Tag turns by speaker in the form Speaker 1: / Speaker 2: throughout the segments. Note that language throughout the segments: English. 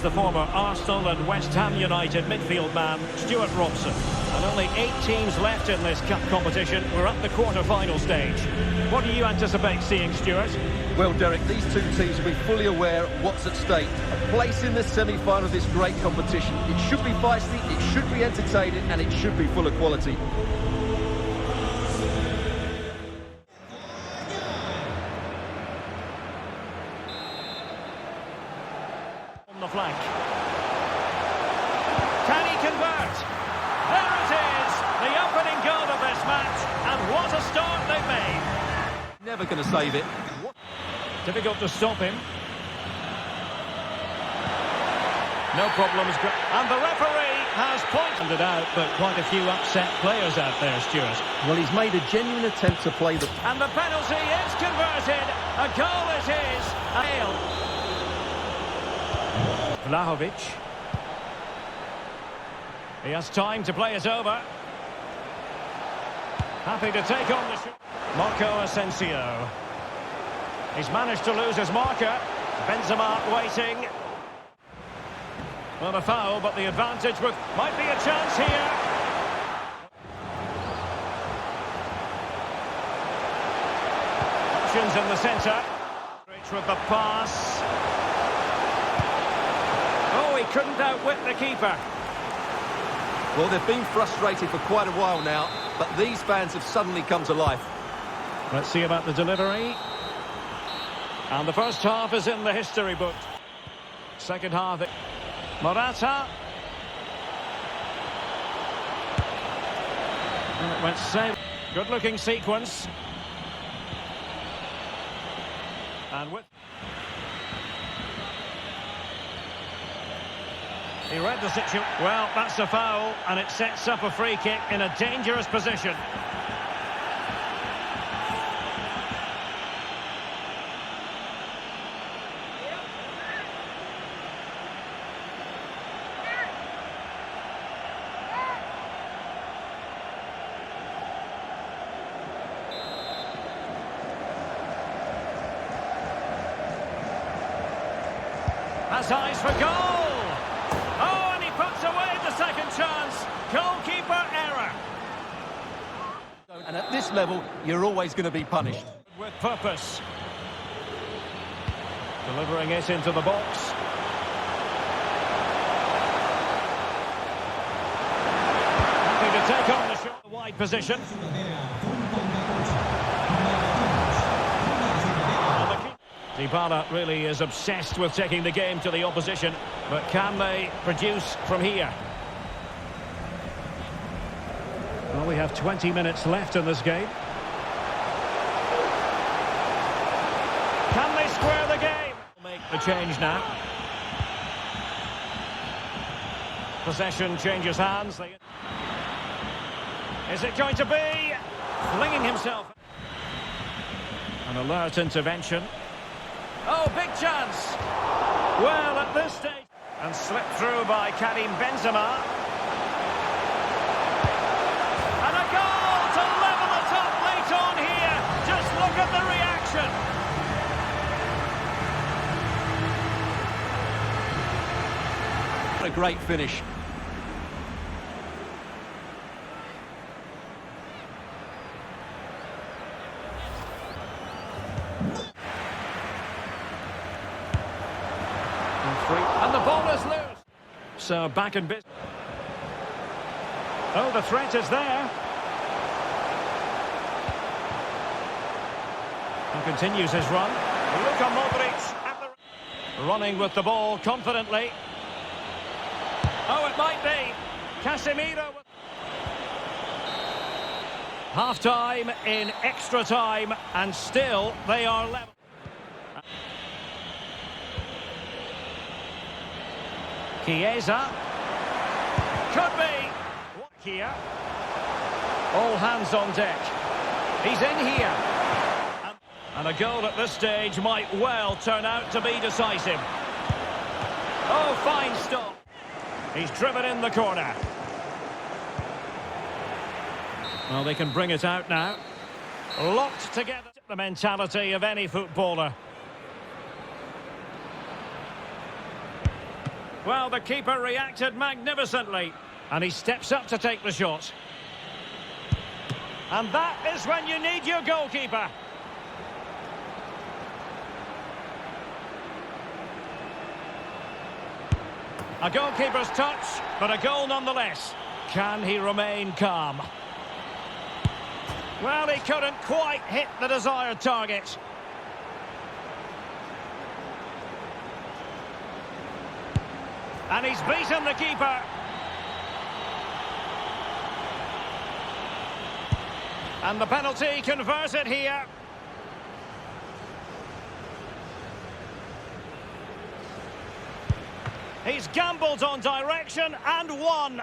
Speaker 1: the former Arsenal and West Ham United midfield man, Stuart Robson. And only 8 teams left in this cup competition. We're at the quarter-final stage. What do you anticipate seeing, Stuart?
Speaker 2: Well, Derek, these two teams will be fully aware of what's at stake. A place in the semi-final of this great competition. It should be feisty, it should be entertaining, and it should be full of quality.
Speaker 1: On the flank. Can he convert? There it is! The opening goal of this match, and what a start they've made.
Speaker 2: Never going to save it.
Speaker 1: Difficult to stop him. No problems. And the referee has pointed it out, but quite a few upset players out there, Stuart.
Speaker 2: Well, he's made a genuine attempt to play the...
Speaker 1: And the penalty is converted. A goal it is. Vlahovic. He has time to play it over. Happy to take on the... Marco Asensio. He's managed to lose his marker. Benzema waiting. Well, a foul, but the advantage might be a chance here. Options in the centre. Rich with the pass. Oh, he couldn't outwit the keeper.
Speaker 2: Well, they've been frustrated for quite a while now, but these fans have suddenly come to life.
Speaker 1: Let's see about the delivery. And the first half is in the history book. Second half, Morata. And it went safe. Good-looking sequence. And with... He read the situation. Well, that's a foul, and it sets up a free kick in a dangerous position. Has eyes for goal! Oh, and he puts away the second chance. Goalkeeper error.
Speaker 2: And at this level, you're always going to be punished.
Speaker 1: With purpose. Delivering it into the box. Happy to take on the shot, the wide position. Dybala really is obsessed with taking the game to the opposition, but can they produce from here? Well, we have 20 minutes left in this game. Can they square the game? Make the change now. Possession changes hands. Is it going to be? Flinging himself. An alert intervention. Oh, big chance. Well, at this stage. And slipped through by Karim Benzema. And a goal to level it up late on here. Just look at the reaction.
Speaker 2: What a great finish.
Speaker 1: And the ball is loose. So back in business. Oh, the threat is there. And continues his run. Luka Modric at the... running with the ball confidently. Oh, it might be. Casemiro. Half-time in extra time, and still they are level. Chiesa. Could be. Here. All hands on deck. He's in here. And a goal at this stage might well turn out to be decisive. Oh, fine stop. He's driven in the corner. Well, they can bring it out now. Locked together. The mentality of any footballer. Well, the keeper reacted magnificently, and he steps up to take the shot. And that is when you need your goalkeeper. A goalkeeper's touch, but a goal nonetheless. Can he remain calm? Well, he couldn't quite hit the desired target. And he's beaten the keeper. And the penalty converted here. He's gambled on direction and won.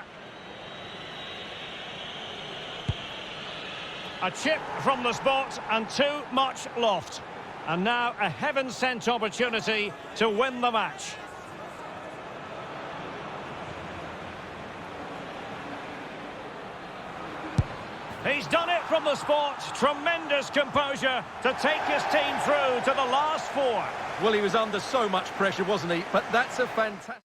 Speaker 1: A chip from the spot and too much loft. And now a heaven-sent opportunity to win the match. He's done it from the spot. Tremendous composure to take his team through to the last four.
Speaker 2: Well, he was under so much pressure, wasn't he? But that's a fantastic...